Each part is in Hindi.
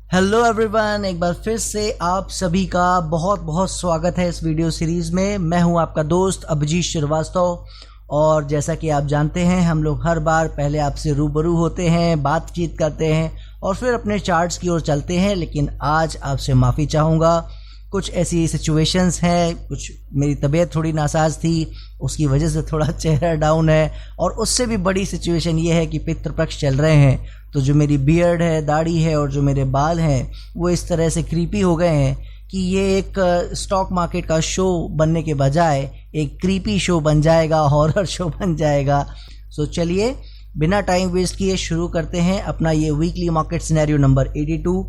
हेलो एवरीवन, एक बार फिर से आप सभी का बहुत बहुत स्वागत है इस वीडियो सीरीज़ में। मैं हूं आपका दोस्त अभिजीत श्रीवास्तव और जैसा कि आप जानते हैं हम लोग हर बार पहले आपसे रूबरू होते हैं, बातचीत करते हैं और फिर अपने चार्ट्स की ओर चलते हैं। लेकिन आज आपसे माफ़ी चाहूँगा, कुछ ऐसी सिचुएशंस हैं, कुछ मेरी तबीयत थोड़ी नासाज थी, उसकी वजह से थोड़ा चेहरा डाउन है। और उससे भी बड़ी सिचुएशन ये है कि पितृपक्ष चल रहे हैं, तो जो मेरी बियर्ड है, दाढ़ी है और जो मेरे बाल हैं वो इस तरह से क्रीपी हो गए हैं कि ये एक स्टॉक मार्केट का शो बनने के बजाय एक क्रीपी शो बन जाएगा, हॉरर शो बन जाएगा। सो चलिए बिना टाइम वेस्ट किए शुरू करते हैं अपना ये वीकली मार्केट सिनेरियो नंबर 82।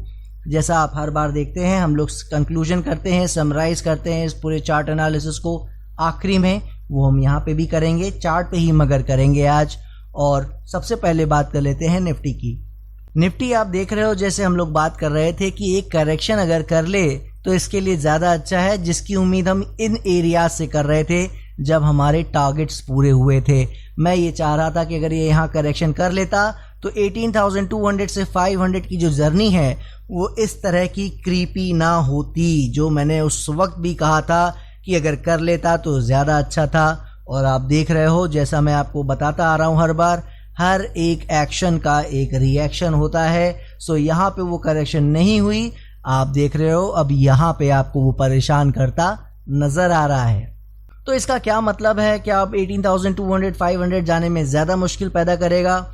जैसा आप हर बार देखते हैं हम लोग कंक्लूजन करते हैं, समराइज करते हैं इस पूरे चार्ट एनालिसिस को आखिरी में, वो हम यहाँ पे भी करेंगे, चार्ट पे ही मगर करेंगे आज। और सबसे पहले बात कर लेते हैं निफ्टी की। निफ्टी आप देख रहे हो, जैसे हम लोग बात कर रहे थे कि एक करेक्शन अगर कर ले तो इसके लिए ज़्यादा अच्छा है, जिसकी उम्मीद हम इन एरियाज से कर रहे थे जब हमारे टारगेट्स पूरे हुए थे। मैं ये चाह रहा था कि अगर ये यहाँ करेक्शन कर लेता तो 18,200 से 500 की जो जर्नी है वो इस तरह की क्रीपी ना होती, जो मैंने उस वक्त भी कहा था कि अगर कर लेता तो ज़्यादा अच्छा था। और आप देख रहे हो, जैसा मैं आपको बताता आ रहा हूँ हर बार, हर एक एक्शन का एक रिएक्शन होता है। सो यहाँ पे वो करेक्शन नहीं हुई, आप देख रहे हो, अब यहाँ पे आपको वो परेशान करता नज़र आ रहा है। तो इसका क्या मतलब है कि आप 18,200 500 जाने में ज़्यादा मुश्किल पैदा करेगा?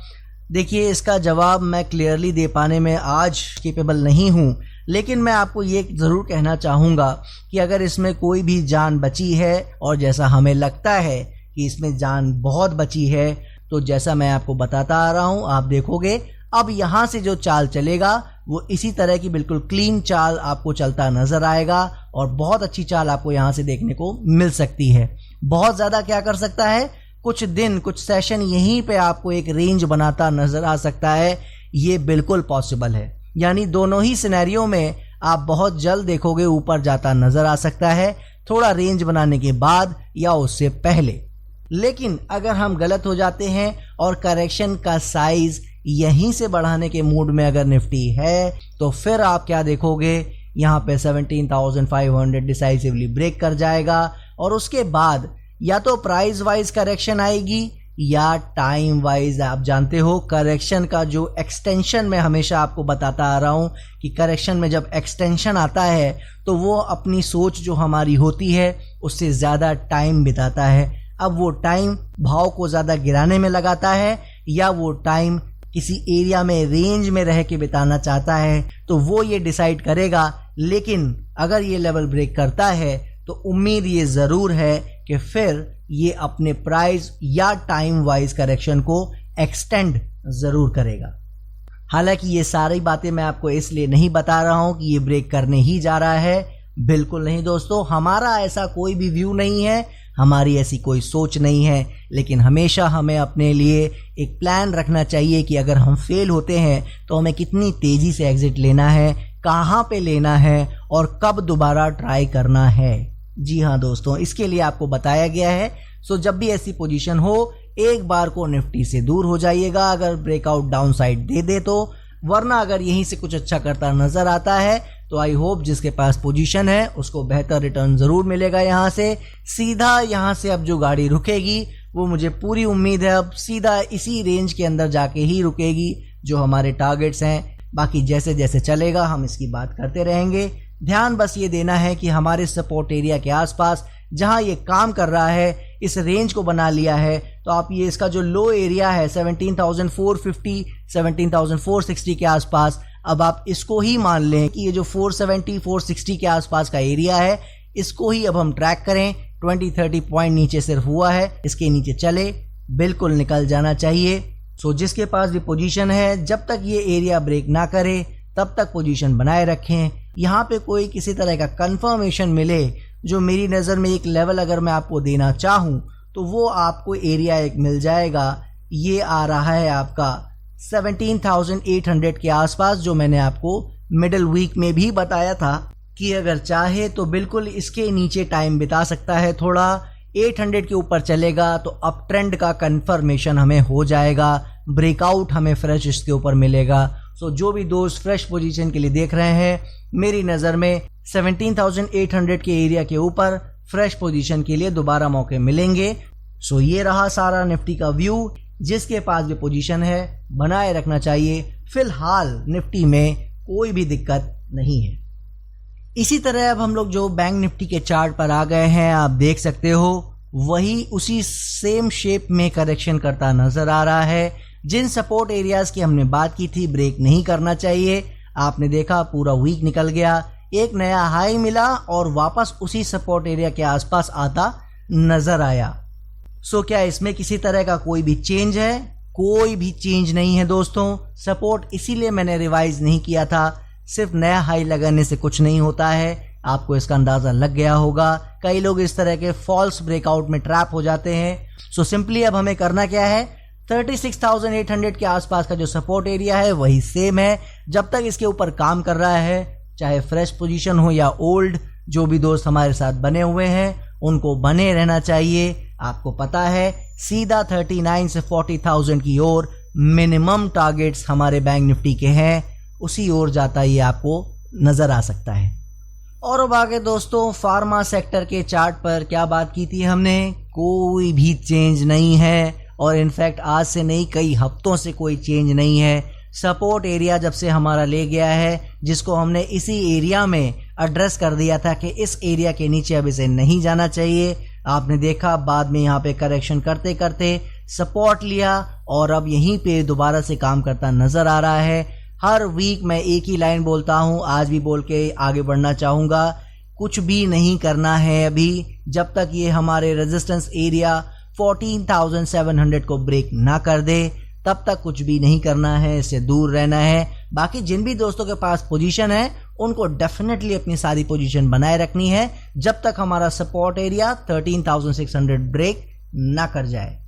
देखिए, इसका जवाब मैं क्लियरली दे पाने में आज केपेबल नहीं हूँ, लेकिन मैं आपको ये ज़रूर कहना चाहूँगा कि अगर इसमें कोई भी जान बची है, और जैसा हमें लगता है कि इसमें जान बहुत बची है, तो जैसा मैं आपको बताता आ रहा हूँ आप देखोगे अब यहाँ से जो चाल चलेगा वो इसी तरह की बिल्कुल क्लीन चाल आपको चलता नज़र आएगा और बहुत अच्छी चाल आपको यहाँ से देखने को मिल सकती है। बहुत ज़्यादा क्या कर सकता है, कुछ दिन कुछ सेशन यहीं पे आपको एक रेंज बनाता नज़र आ सकता है, ये बिल्कुल पॉसिबल है। यानी दोनों ही सिनेरियो में आप बहुत जल्द देखोगे ऊपर जाता नज़र आ सकता है, थोड़ा रेंज बनाने के बाद या उससे पहले। लेकिन अगर हम गलत हो जाते हैं और करेक्शन का साइज यहीं से बढ़ाने के मूड में अगर निफ्टी है, तो फिर आप क्या देखोगे, यहाँ पे 17,500 डिसाइसिवली ब्रेक कर जाएगा और उसके बाद या तो प्राइस वाइज करेक्शन आएगी या टाइम वाइज। आप जानते हो करेक्शन का जो एक्सटेंशन मैं हमेशा आपको बताता आ रहा हूँ कि करेक्शन में जब एक्सटेंशन आता है तो वो अपनी सोच जो हमारी होती है उससे ज़्यादा टाइम बिताता है। अब वो टाइम भाव को ज़्यादा गिराने में लगाता है या वो टाइम किसी एरिया में रेंज में रह के बिताना चाहता है, तो वो ये डिसाइड करेगा। लेकिन अगर ये लेवल ब्रेक करता है तो उम्मीद ये ज़रूर है कि फिर ये अपने प्राइस या टाइम वाइज करेक्शन को एक्सटेंड ज़रूर करेगा। हालांकि ये सारी बातें मैं आपको इसलिए नहीं बता रहा हूँ कि ये ब्रेक करने ही जा रहा है, बिल्कुल नहीं दोस्तों, हमारा ऐसा कोई भी व्यू नहीं है, हमारी ऐसी कोई सोच नहीं है। लेकिन हमेशा हमें अपने लिए एक प्लान रखना चाहिए कि अगर हम फेल होते हैं तो हमें कितनी तेज़ी से एग्जिट लेना है, कहाँ पे लेना है और कब दोबारा ट्राई करना है। जी हाँ दोस्तों, इसके लिए आपको बताया गया है। सो जब भी ऐसी पोजीशन हो एक बार को निफ्टी से दूर हो जाइएगा अगर ब्रेकआउट डाउन साइड दे दे तो, वरना अगर यहीं से कुछ अच्छा करता नज़र आता है तो आई होप जिसके पास पोजीशन है उसको बेहतर रिटर्न ज़रूर मिलेगा। यहाँ से सीधा यहाँ से अब जो गाड़ी रुकेगी वो मुझे पूरी उम्मीद है अब सीधा इसी रेंज के अंदर जाके ही रुकेगी जो हमारे टारगेट्स हैं। बाकी जैसे जैसे चलेगा हम इसकी बात करते रहेंगे। ध्यान बस ये देना है कि हमारे सपोर्ट एरिया के आसपास जहां ये काम कर रहा है, इस रेंज को बना लिया है, तो आप ये इसका जो लो एरिया है 17,450 17,460 के आसपास, अब आप इसको ही मान लें कि ये जो 470 460 के आसपास का एरिया है इसको ही अब हम ट्रैक करें। 20-30 पॉइंट नीचे सिर्फ हुआ है, इसके नीचे चले बिल्कुल निकल जाना चाहिए। सो जिसके पास भी पोजीशन है जब तक ये एरिया ब्रेक ना करे तब तक पोजीशन बनाए रखें। यहाँ पे कोई किसी तरह का कंफर्मेशन मिले, जो मेरी नज़र में एक लेवल अगर मैं आपको देना चाहूँ तो वो आपको एरिया एक मिल जाएगा, ये आ रहा है आपका 17,800 के आसपास, जो मैंने आपको मिडिल वीक में भी बताया था कि अगर चाहे तो बिल्कुल इसके नीचे टाइम बिता सकता है। थोड़ा 800 के ऊपर चलेगा तो अप ट्रेंड का कंफर्मेशन हमें हो जाएगा, ब्रेकआउट हमें फ्रेश इसके ऊपर मिलेगा। सो जो भी दोस्त फ्रेश पोजीशन के लिए देख रहे हैं, मेरी नज़र में 17,800 के एरिया के ऊपर फ्रेश पोजीशन के लिए दोबारा मौके मिलेंगे। सो ये रहा सारा निफ्टी का व्यू। जिसके पास भी पोजीशन है बनाए रखना चाहिए। फिलहाल निफ्टी में कोई भी दिक्कत नहीं है। इसी तरह अब हम लोग जो बैंक निफ्टी के चार्ट पर आ गए हैं, आप देख सकते हो वही उसी सेम शेप में करेक्शन करता नजर आ रहा है। जिन सपोर्ट एरियाज की हमने बात की थी, ब्रेक नहीं करना चाहिए, आपने देखा पूरा वीक निकल गया, एक नया हाई मिला और वापस उसी सपोर्ट एरिया के आसपास आता नजर आया। सो क्या इसमें किसी तरह का कोई भी चेंज है? कोई भी चेंज नहीं है दोस्तों। सपोर्ट इसीलिए मैंने रिवाइज नहीं किया था। सिर्फ नया हाई लगाने से कुछ नहीं होता है, आपको इसका अंदाजा लग गया होगा। कई लोग इस तरह के फॉल्स ब्रेकआउट में ट्रैप हो जाते हैं। सो सिंपली अब हमें करना क्या है, 36,800 के आसपास का जो सपोर्ट एरिया है वही सेम है। जब तक इसके ऊपर काम कर रहा है, चाहे फ्रेश पोजीशन हो या ओल्ड, जो भी दोस्त हमारे साथ बने हुए हैं उनको बने रहना चाहिए। आपको पता है सीधा 39 से 40,000 की ओर मिनिमम टारगेट्स हमारे बैंक निफ्टी के हैं, उसी ओर जाता ये आपको नजर आ सकता है। और अब आगे दोस्तों फार्मा सेक्टर के चार्ट पर क्या बात की थी हमने, कोई भी चेंज नहीं है और इनफैक्ट आज से नहीं कई हफ्तों से कोई चेंज नहीं है। सपोर्ट एरिया जब से हमारा ले गया है, जिसको हमने इसी एरिया में एड्रेस कर दिया था कि इस एरिया के नीचे अब इसे नहीं जाना चाहिए। आपने देखा बाद में यहाँ पे करेक्शन करते करते सपोर्ट लिया और अब यहीं पे दोबारा से काम करता नजर आ रहा है। हर वीक मैं एक ही लाइन बोलता हूँ, आज भी बोल के आगे बढ़ना चाहूँगा। कुछ भी नहीं करना है अभी, जब तक ये हमारे रेजिस्टेंस एरिया 14,700 को ब्रेक ना कर दे, तब तक कुछ भी नहीं करना है, इससे दूर रहना है। बाकी जिन भी दोस्तों के पास पोजीशन है उनको डेफिनेटली अपनी सारी पोजीशन बनाए रखनी है जब तक हमारा सपोर्ट एरिया 13,600 ब्रेक ना कर जाए।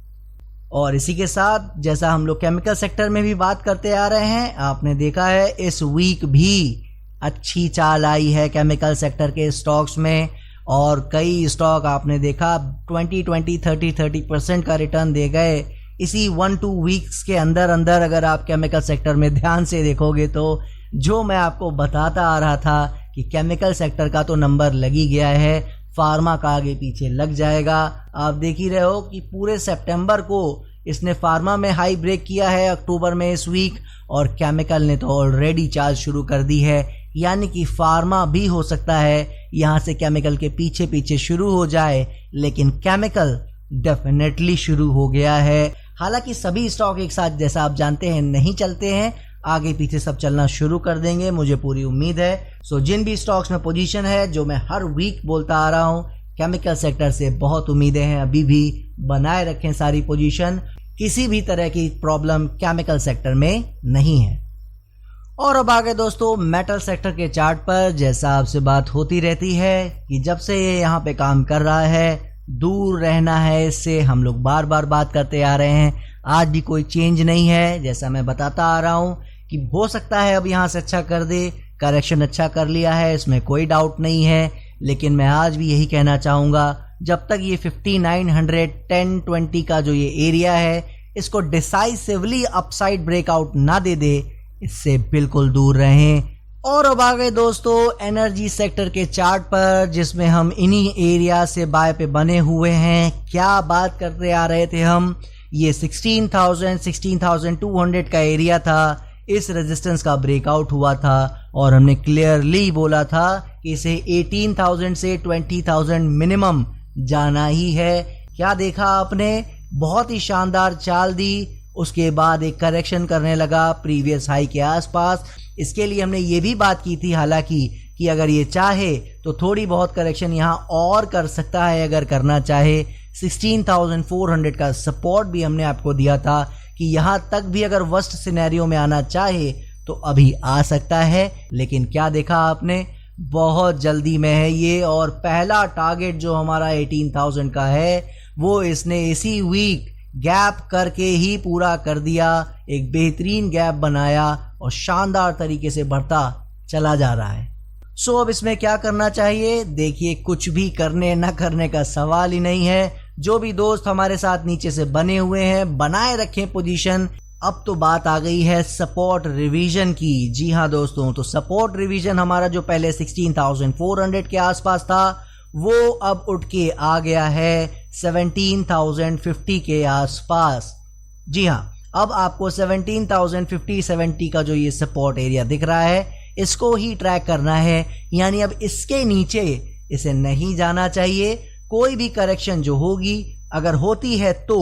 और इसी के साथ जैसा हम लोग केमिकल सेक्टर में भी बात करते आ रहे हैं, आपने देखा है इस वीक भी अच्छी चाल आई है केमिकल सेक्टर के स्टॉक्स में और कई स्टॉक आपने देखा 20-30% का रिटर्न दे गए इसी 1-2 वीक्स के अंदर अंदर। अगर आप केमिकल सेक्टर में ध्यान से देखोगे तो जो मैं आपको बताता आ रहा था कि केमिकल सेक्टर का तो नंबर लग ही गया है, फार्मा का आगे पीछे लग जाएगा। आप देख ही रहे हो कि पूरे सितंबर को इसने फार्मा में हाई ब्रेक किया है, अक्टूबर में इस वीक, और केमिकल ने तो ऑलरेडी चाल शुरू कर दी है। यानी कि फार्मा भी हो सकता है यहाँ से केमिकल के पीछे पीछे शुरू हो जाए, लेकिन केमिकल डेफिनेटली शुरू हो गया है। हालांकि सभी स्टॉक एक साथ जैसा आप जानते हैं नहीं चलते हैं, आगे पीछे सब चलना शुरू कर देंगे, मुझे पूरी उम्मीद है। सो जिन भी स्टॉक्स में पोजीशन है, जो मैं हर वीक बोलता आ रहा हूँ, केमिकल सेक्टर से बहुत उम्मीदें हैं, अभी भी बनाए रखें सारी पोजीशन। किसी भी तरह की प्रॉब्लम केमिकल सेक्टर में नहीं है। और अब आगे दोस्तों मेटल सेक्टर के चार्ट पर जैसा आपसे बात होती रहती है कि जब से ये यहाँ पे काम कर रहा है दूर रहना है इससे, हम लोग बार बार बात करते आ रहे हैं। आज भी कोई चेंज नहीं है, जैसा मैं बताता आ रहा हूँ कि हो सकता है अब यहाँ से अच्छा कर दे, करेक्शन अच्छा कर लिया है, इसमें कोई डाउट नहीं है। लेकिन मैं आज भी यही कहना चाहूँगा, जब तक ये 5900 1020 का जो ये एरिया है इसको डिसाइसिवली अपसाइड ब्रेकआउट ना दे दे, इससे बिल्कुल दूर रहें। और अब आ गए दोस्तों एनर्जी सेक्टर के चार्ट पर, जिसमें हम इन्हीं एरिया से बाय पे बने हुए हैं। क्या बात करते आ रहे थे हम, ये 16,200 का एरिया था, इस रेजिस्टेंस का ब्रेकआउट हुआ था और हमने क्लियरली बोला था कि इसे 18,000 से 20,000 मिनिमम जाना ही है। क्या देखा आपने, बहुत ही शानदार चाल दी, उसके बाद एक करेक्शन करने लगा प्रीवियस हाई के आसपास। इसके लिए हमने ये भी बात की थी हालांकि कि अगर ये चाहे तो थोड़ी बहुत करेक्शन यहाँ और कर सकता है, अगर करना चाहे। 16,400 का सपोर्ट भी हमने आपको दिया था कि यहाँ तक भी अगर वर्स्ट सिनेरियो में आना चाहे तो अभी आ सकता है। लेकिन क्या देखा आपने, बहुत जल्दी में है ये, और पहला टारगेट जो हमारा 18,000 का है वो इसने इसी वीक गैप करके ही पूरा कर दिया। एक बेहतरीन गैप बनाया और शानदार तरीके से बढ़ता चला जा रहा है। सो अब इसमें क्या करना चाहिए, देखिए कुछ भी करने न करने का सवाल ही नहीं है। जो भी दोस्त हमारे साथ नीचे से बने हुए हैं बनाए रखें पोजीशन, अब तो बात आ गई है सपोर्ट रिवीजन की। जी हाँ दोस्तों, तो सपोर्ट रिवीजन हमारा जो पहले 16,400 के आसपास था वो अब उठ के आ गया है 17,050 के आसपास। जी हाँ, अब आपको 17,050-70 का जो ये सपोर्ट एरिया दिख रहा है इसको ही ट्रैक करना है, यानी अब इसके नीचे इसे नहीं जाना चाहिए। कोई भी करेक्शन जो होगी अगर होती है तो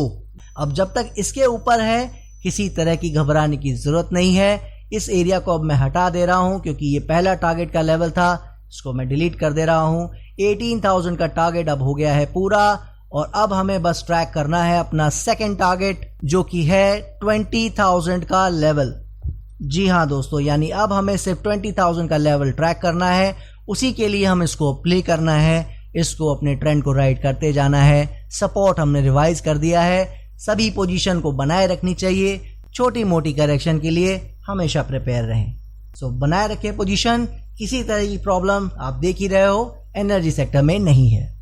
अब जब तक इसके ऊपर है किसी तरह की घबराने की जरूरत नहीं है। इस एरिया को अब मैं हटा दे रहा हूं क्योंकि ये पहला टारगेट का लेवल था, इसको मैं डिलीट कर दे रहा हूं। 18,000 का टारगेट अब हो गया है पूरा और अब हमें बस ट्रैक करना है अपना सेकंड टारगेट जो कि है 20,000 का लेवल। जी हाँ दोस्तों, यानी अब हमें सिर्फ 20,000 का लेवल ट्रैक करना है। उसी के लिए हम इसको प्ले करना है, इसको अपने ट्रेंड को राइड करते जाना है। सपोर्ट हमने रिवाइज कर दिया है, सभी पोजीशन को बनाए रखनी चाहिए। छोटी मोटी करेक्शन के लिए हमेशा प्रिपेयर रहें। सो बनाए रखें पोजीशन, किसी तरह की प्रॉब्लम आप देख ही रहे हो एनर्जी सेक्टर में नहीं है।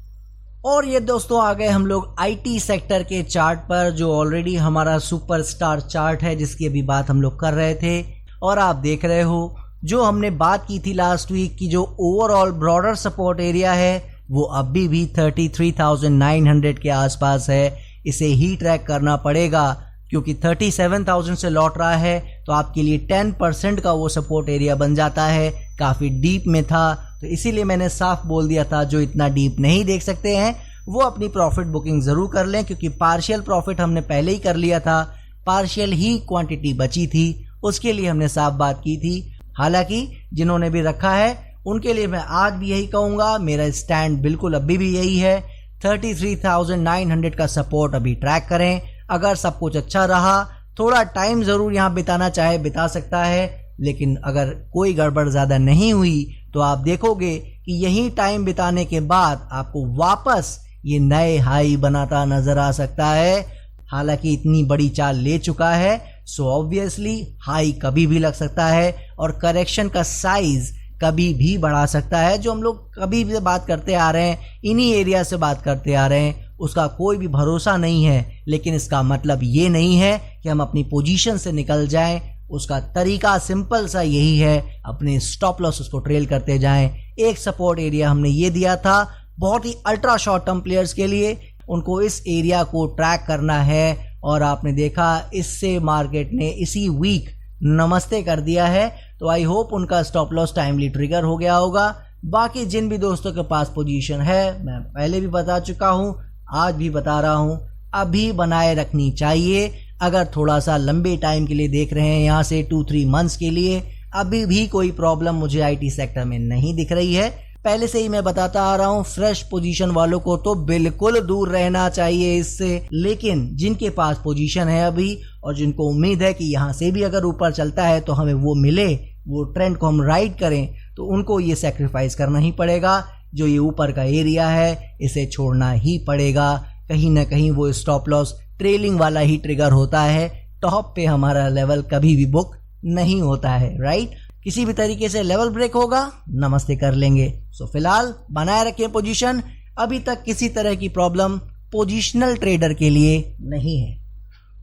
और ये दोस्तों आ गए हम लोग आईटी सेक्टर के चार्ट पर, जो ऑलरेडी हमारा सुपरस्टार चार्ट है जिसकी अभी बात हम लोग कर रहे थे। और आप देख रहे हो जो हमने बात की थी लास्ट वीक की जो ओवरऑल ब्रॉडर सपोर्ट एरिया है वो अभी भी 33,900 के आसपास है। इसे ही ट्रैक करना पड़ेगा क्योंकि 37,000 से लौट रहा है तो आपके लिए 10% का वो सपोर्ट एरिया बन जाता है। काफ़ी डीप में था तो इसीलिए मैंने साफ बोल दिया था जो इतना डीप नहीं देख सकते हैं वो अपनी प्रॉफिट बुकिंग ज़रूर कर लें, क्योंकि पार्शियल प्रॉफिट हमने पहले ही कर लिया था, पार्शियल ही क्वांटिटी बची थी, उसके लिए हमने साफ बात की थी। हालांकि जिन्होंने भी रखा है उनके लिए मैं आज भी यही कहूँगा, मेरा स्टैंड बिल्कुल अभी भी यही है। 33,900 का सपोर्ट अभी ट्रैक करें। अगर सब कुछ अच्छा रहा, थोड़ा टाइम ज़रूर यहाँ बिताना चाहे बिता सकता है, लेकिन अगर कोई गड़बड़ ज़्यादा नहीं हुई तो आप देखोगे कि यही टाइम बिताने के बाद आपको वापस ये नए हाई बनाता नज़र आ सकता है। हालांकि इतनी बड़ी चाल ले चुका है सो ऑब्वियसली हाई कभी भी लग सकता है और करेक्शन का साइज कभी भी बढ़ा सकता है। जो हम लोग कभी भी बात करते आ रहे हैं, इन्हीं एरिया से बात करते आ रहे हैं, उसका कोई भी भरोसा नहीं है। लेकिन इसका मतलब ये नहीं है कि हम अपनी पोजीशन से निकल जाएं। उसका तरीका सिंपल सा यही है, अपने स्टॉप लॉस उसको ट्रेल करते जाएं। एक सपोर्ट एरिया हमने ये दिया था बहुत ही अल्ट्रा शॉर्ट टर्म प्लेयर्स के लिए, उनको इस एरिया को ट्रैक करना है और आपने देखा इससे मार्केट ने इसी वीक नमस्ते कर दिया है। तो आई होप उनका स्टॉप लॉस टाइमली ट्रिगर हो गया होगा। बाकी जिन भी दोस्तों के पास पोजीशन है मैं पहले भी बता चुका हूँ, आज भी बता रहा हूँ, अभी बनाए रखनी चाहिए। अगर थोड़ा सा लंबे टाइम के लिए देख रहे हैं, यहाँ से 2-3 मंथ्स के लिए, अभी भी कोई प्रॉब्लम मुझे आईटी सेक्टर में नहीं दिख रही है। पहले से ही मैं बताता आ रहा हूँ, फ्रेश पोजीशन वालों को तो बिल्कुल दूर रहना चाहिए इससे। लेकिन जिनके पास पोजीशन है अभी और जिनको उम्मीद है कि यहाँ से भी अगर ऊपर चलता है तो हमें वो मिले, वो ट्रेंड को हम राइड करें, तो उनको ये सेक्रीफाइस करना ही पड़ेगा। जो ये ऊपर का एरिया है इसे छोड़ना ही पड़ेगा। कहीं ना कहीं वो स्टॉप लॉस ट्रेलिंग वाला ही ट्रिगर होता है, टॉप पे हमारा लेवल कभी भी बुक नहीं होता है, राइट। किसी भी तरीके से लेवल ब्रेक होगा नमस्ते कर लेंगे। सो फिलहाल बनाए रखें पोजीशन। अभी तक किसी तरह की प्रॉब्लम पोजीशनल ट्रेडर के लिए नहीं है।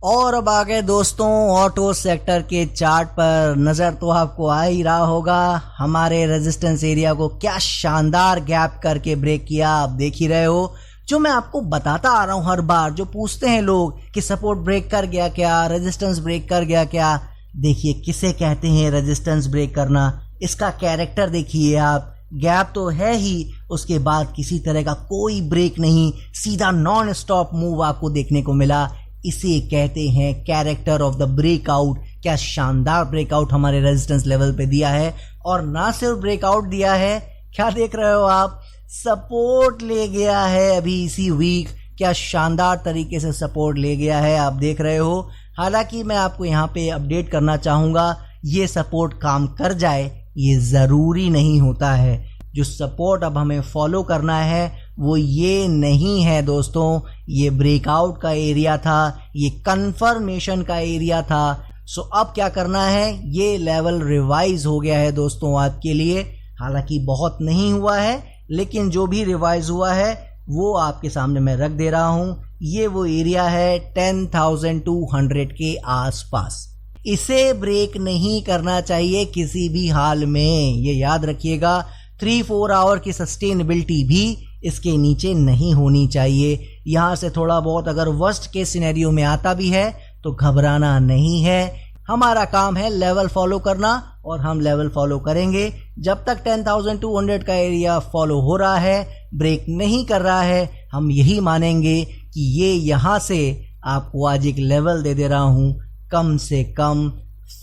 और अब आ गए दोस्तों ऑटो सेक्टर के चार्ट पर। नज़र तो आपको आ ही रहा होगा, हमारे रेजिस्टेंस एरिया को क्या शानदार गैप करके ब्रेक किया, आप देख ही रहे हो। जो मैं आपको बताता आ रहा हूँ हर बार, जो पूछते हैं लोग कि सपोर्ट ब्रेक कर गया क्या, रेजिस्टेंस ब्रेक कर गया क्या, देखिए किसे कहते हैं रेजिस्टेंस ब्रेक करना। इसका कैरेक्टर देखिए आप, गैप तो है ही, उसके बाद किसी तरह का कोई ब्रेक नहीं, सीधा नॉन स्टॉप मूव आपको देखने को मिला। इसे कहते हैं कैरेक्टर ऑफ द ब्रेकआउट। क्या शानदार ब्रेकआउट हमारे रेजिस्टेंस लेवल पे दिया है। और ना सिर्फ ब्रेकआउट दिया है, क्या देख रहे हो आप, सपोर्ट ले गया है अभी इसी वीक। क्या शानदार तरीके से सपोर्ट ले गया है, आप देख रहे हो। हालांकि मैं आपको यहाँ पे अपडेट करना चाहूँगा, ये सपोर्ट काम कर जाए ये ज़रूरी नहीं होता है। जो सपोर्ट अब हमें फॉलो करना है वो ये नहीं है दोस्तों, ये ब्रेकआउट का एरिया था, ये कंफर्मेशन का एरिया था। सो अब क्या करना है, ये लेवल रिवाइज हो गया है दोस्तों आपके लिए। हालांकि बहुत नहीं हुआ है, लेकिन जो भी रिवाइज हुआ है वो आपके सामने मैं रख दे रहा हूँ। ये वो एरिया है 10,200 के आसपास। इसे ब्रेक नहीं करना चाहिए किसी भी हाल में, ये याद रखिएगा। 3-4 आवर की सस्टेनेबिलिटी भी इसके नीचे नहीं होनी चाहिए। यहाँ से थोड़ा बहुत अगर वर्स्ट के सिनेरियो में आता भी है तो घबराना नहीं है। हमारा काम है लेवल फॉलो करना और हम लेवल फॉलो करेंगे। जब तक 10,200 का एरिया फॉलो हो रहा है, ब्रेक नहीं कर रहा है, हम यही मानेंगे कि ये यहाँ से आपको आज एक लेवल दे रहा हूँ, कम से कम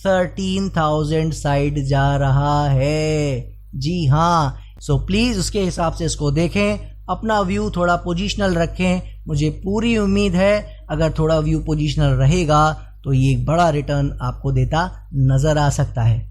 13,000 साइड जा रहा है। जी हाँ, सो प्लीज़ उसके हिसाब से इसको देखें, अपना व्यू थोड़ा पोजिशनल रखें। मुझे पूरी उम्मीद है अगर थोड़ा व्यू पोजिशनल रहेगा तो ये एक बड़ा रिटर्न आपको देता नज़र आ सकता है।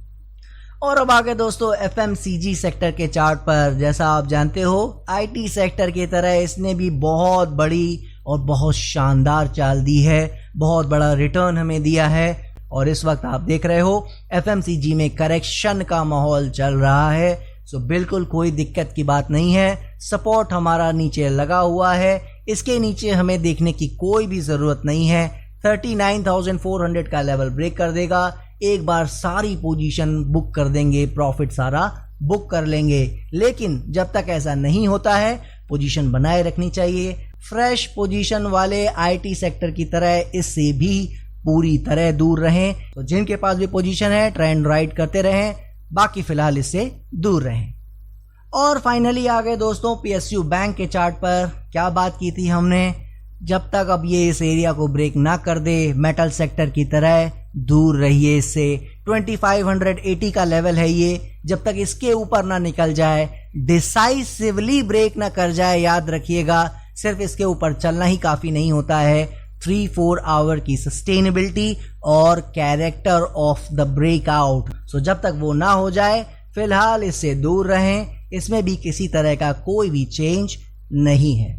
और अब आगे दोस्तों FMCG सेक्टर के चार्ट पर, जैसा आप जानते हो IT सेक्टर की तरह इसने भी बहुत बड़ी और बहुत शानदार चाल दी है, बहुत बड़ा रिटर्न हमें दिया है। और इस वक्त आप देख रहे हो FMCG में करेक्शन का माहौल चल रहा है। सो बिल्कुल कोई दिक्कत की बात नहीं है। सपोर्ट हमारा नीचे लगा हुआ है, इसके नीचे हमें देखने की कोई भी ज़रूरत नहीं है। 39,400 का लेवल ब्रेक कर देगा, एक बार सारी पोजीशन बुक कर देंगे, प्रॉफिट सारा बुक कर लेंगे। लेकिन जब तक ऐसा नहीं होता है, पोजीशन बनाए रखनी चाहिए। फ्रेश पोजीशन वाले IT सेक्टर की तरह इससे भी पूरी तरह दूर रहें। तो जिनके पास भी पोजीशन है ट्रेंड राइड करते रहें, बाकी फिलहाल इससे दूर रहें। और फाइनली आ गए दोस्तों PSU बैंक के चार्ट पर। क्या बात की थी हमने, जब तक अब ये इस एरिया को ब्रेक ना कर दे, मेटल सेक्टर की तरह दूर रहिए इससे। 2580 का लेवल है ये, जब तक इसके ऊपर ना निकल जाए, डिसाइसिवली ब्रेक ना कर जाए, याद रखिएगा सिर्फ इसके ऊपर चलना ही काफ़ी नहीं होता है। 3-4 आवर की सस्टेनेबिलिटी और कैरेक्टर ऑफ द ब्रेकआउट। सो जब तक वो ना हो जाए फिलहाल इससे दूर रहें, इसमें भी किसी तरह का कोई भी चेंज नहीं है।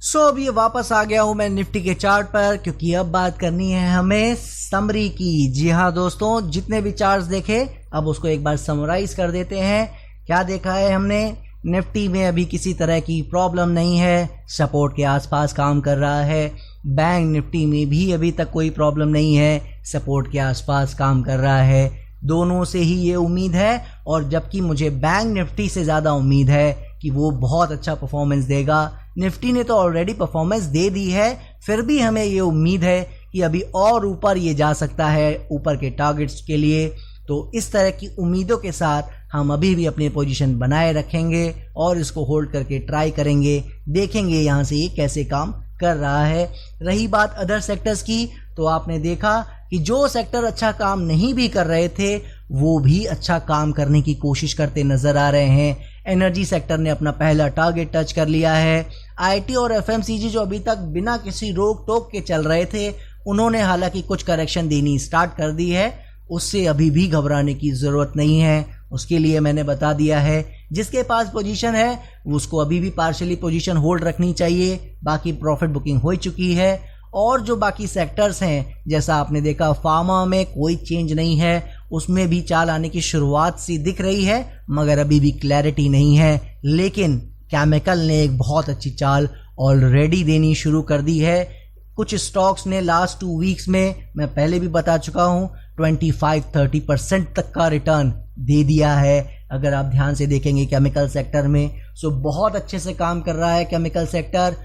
सो अब ये वापस आ गया हूं मैं निफ्टी के चार्ट पर, क्योंकि अब बात करनी है हमें समरी की। जी हाँ दोस्तों, जितने भी चार्ट्स देखे अब उसको एक बार समराइज कर देते हैं। क्या देखा है हमने, निफ्टी में अभी किसी तरह की प्रॉब्लम नहीं है, सपोर्ट के आसपास काम कर रहा है। बैंक निफ्टी में भी अभी तक कोई प्रॉब्लम नहीं है, सपोर्ट के आसपास काम कर रहा है। दोनों से ही ये उम्मीद है, और जबकि मुझे बैंक निफ्टी से ज़्यादा उम्मीद है कि वो बहुत अच्छा परफॉर्मेंस देगा। निफ्टी ने तो ऑलरेडी परफॉर्मेंस दे दी है, फिर भी हमें ये उम्मीद है कि अभी और ऊपर ये जा सकता है, ऊपर के टारगेट्स के लिए। तो इस तरह की उम्मीदों के साथ हम अभी भी अपनी पोजीशन बनाए रखेंगे और इसको होल्ड करके ट्राई करेंगे, देखेंगे यहाँ से ये कैसे काम कर रहा है। रही बात अदर सेक्टर्स की, तो आपने देखा कि जो सेक्टर अच्छा काम नहीं भी कर रहे थे वो भी अच्छा काम करने की कोशिश करते नजर आ रहे हैं। एनर्जी सेक्टर ने अपना पहला टारगेट टच कर लिया है। IT और FMCG जो अभी तक बिना किसी रोक टोक के चल रहे थे, उन्होंने हालांकि कुछ करेक्शन देनी स्टार्ट कर दी है, उससे अभी भी घबराने की ज़रूरत नहीं है। उसके लिए मैंने बता दिया है, जिसके पास पोजीशन है उसको अभी भी पार्शियली पोजीशन होल्ड रखनी चाहिए, बाकी प्रॉफिट बुकिंग हो चुकी है। और जो बाकी सेक्टर्स हैं, जैसा आपने देखा फार्मा में कोई चेंज नहीं है, उसमें भी चाल आने की शुरुआत सी दिख रही है, मगर अभी भी क्लैरिटी नहीं है। लेकिन केमिकल ने एक बहुत अच्छी चाल ऑलरेडी देनी शुरू कर दी है। कुछ स्टॉक्स ने लास्ट 2 वीक्स में, मैं पहले भी बता चुका हूँ, 25-30% तक का रिटर्न दे दिया है। अगर आप ध्यान से देखेंगे केमिकल सेक्टर में, सो बहुत अच्छे से काम कर रहा है केमिकल सेक्टर।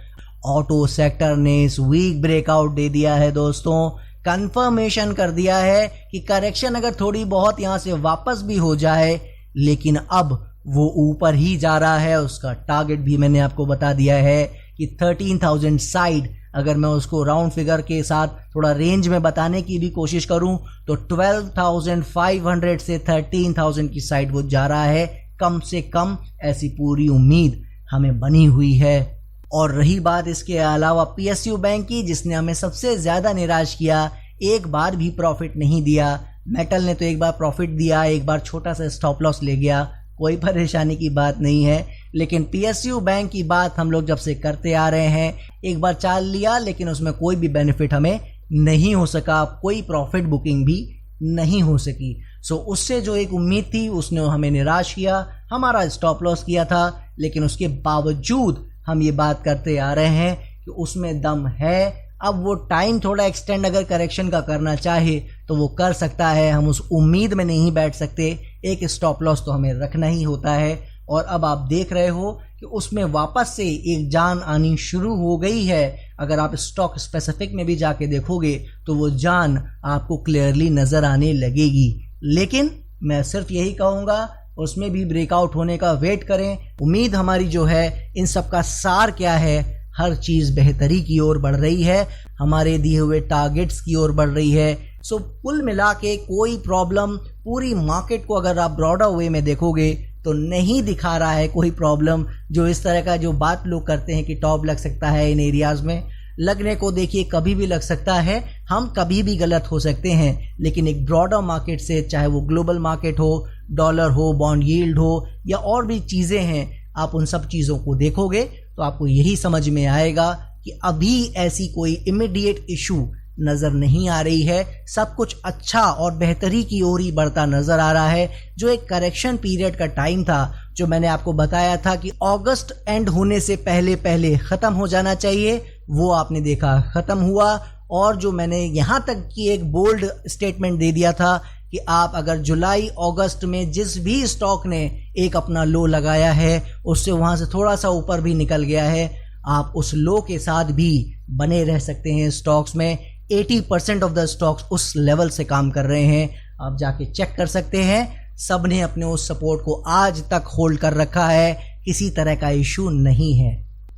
ऑटो सेक्टर ने इस वीक ब्रेकआउट दे दिया है दोस्तों, कंफर्मेशन कर दिया है कि करेक्शन अगर थोड़ी बहुत यहाँ से वापस भी हो जाए, लेकिन अब वो ऊपर ही जा रहा है। उसका टारगेट भी मैंने आपको बता दिया है कि 13,000 साइड, अगर मैं उसको राउंड फिगर के साथ थोड़ा रेंज में बताने की भी कोशिश करूं तो 12,500 से 13,000 की साइड वो जा रहा है, कम से कम ऐसी पूरी उम्मीद हमें बनी हुई है। और रही बात इसके अलावा PSU बैंक की, जिसने हमें सबसे ज़्यादा निराश किया, एक बार भी प्रॉफिट नहीं दिया। मेटल ने तो एक बार प्रॉफिट दिया, एक बार छोटा सा स्टॉप लॉस ले गया, कोई परेशानी की बात नहीं है। लेकिन PSU बैंक की बात हम लोग जब से करते आ रहे हैं, एक बार चाल लिया लेकिन उसमें कोई भी बेनिफिट हमें नहीं हो सका, कोई प्रॉफिट बुकिंग भी नहीं हो सकी। सो उससे जो एक उम्मीद थी उसने हमें निराश किया, हमारा स्टॉप लॉस किया था। लेकिन उसके बावजूद हम ये बात करते आ रहे हैं कि कि उसमें दम है। अब वो टाइम थोड़ा एक्सटेंड अगर करेक्शन का करना चाहे तो वो कर सकता है, हम उस उम्मीद में नहीं बैठ सकते। एक स्टॉप लॉस तो हमें रखना ही होता है। और अब आप देख रहे हो कि उसमें वापस से एक जान आनी शुरू हो गई है। अगर आप स्टॉक स्पेसिफिक में भी जाके देखोगे तो वो जान आपको क्लियरली नज़र आने लगेगी। लेकिन मैं सिर्फ यही कहूँगा, उसमें भी ब्रेकआउट होने का वेट करें। उम्मीद हमारी जो है, इन सब का सार क्या है, हर चीज़ बेहतरी की ओर बढ़ रही है, हमारे दिए हुए टारगेट्स की ओर बढ़ रही है। सो कुल मिला के कोई प्रॉब्लम, पूरी मार्केट को अगर आप ब्रॉडर वे में देखोगे तो नहीं दिखा रहा है कोई प्रॉब्लम। जो इस तरह का जो बात लोग करते हैं कि टॉप लग सकता है इन एरियाज़ में, लगने को देखिए कभी भी लग सकता है, हम कभी भी गलत हो सकते हैं। लेकिन एक ब्रॉडर मार्केट से, चाहे वो ग्लोबल मार्केट हो, डॉलर हो, बॉन्ड यील्ड हो या और भी चीज़ें हैं, आप उन सब चीज़ों को देखोगे तो आपको यही समझ में आएगा कि अभी ऐसी कोई इमीडिएट इशू नज़र नहीं आ रही है। सब कुछ अच्छा और बेहतरी की ओर ही बढ़ता नज़र आ रहा है। जो एक करेक्शन पीरियड का टाइम था, जो मैंने आपको बताया था कि अगस्त एंड होने से पहले पहले ख़त्म हो जाना चाहिए, वो आपने देखा ख़त्म हुआ। और जो मैंने यहाँ तक की एक बोल्ड स्टेटमेंट दे दिया था कि आप अगर जुलाई अगस्त में जिस भी स्टॉक ने एक अपना लो लगाया है, उससे वहाँ से थोड़ा सा ऊपर भी निकल गया है, आप उस लो के साथ भी बने रह सकते हैं स्टॉक्स में। 80% ऑफ द स्टॉक्स उस लेवल से काम कर रहे हैं, आप जाके चेक कर सकते हैं। सब ने अपने उस सपोर्ट को आज तक होल्ड कर रखा है, किसी तरह का इशू नहीं है।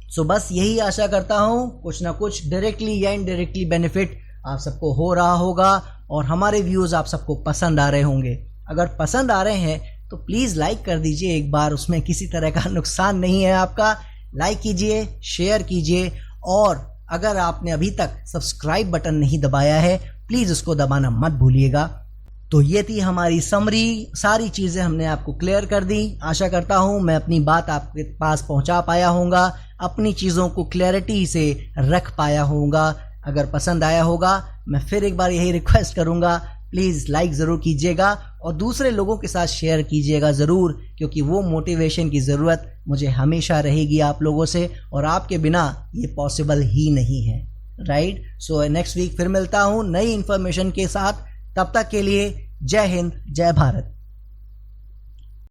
सो बस यही आशा करता हूँ कुछ ना कुछ डायरेक्टली या इनडायरेक्टली बेनिफिट आप सबको हो रहा होगा और हमारे व्यूज़ आप सबको पसंद आ रहे होंगे। अगर पसंद आ रहे हैं तो प्लीज़ लाइक कर दीजिए एक बार, उसमें किसी तरह का नुकसान नहीं है आपका। लाइक कीजिए, शेयर कीजिए, और अगर आपने अभी तक सब्सक्राइब बटन नहीं दबाया है प्लीज़ उसको दबाना मत भूलिएगा। तो ये थी हमारी समरी, सारी चीज़ें हमने आपको क्लियर कर दी। आशा करता हूँ मैं अपनी बात आपके पास पहुँचा पाया होऊंगा, अपनी चीज़ों को क्लैरिटी से रख पाया होऊंगा। अगर पसंद आया होगा, मैं फिर एक बार यही रिक्वेस्ट करूँगा, प्लीज़ लाइक ज़रूर कीजिएगा और दूसरे लोगों के साथ शेयर कीजिएगा ज़रूर, क्योंकि वो मोटिवेशन की ज़रूरत मुझे हमेशा रहेगी आप लोगों से, और आपके बिना ये पॉसिबल ही नहीं है। राइट। सो नेक्स्ट वीक फिर मिलता हूँ नई इन्फॉर्मेशन के साथ। तब तक के लिए जय हिंद, जय भारत।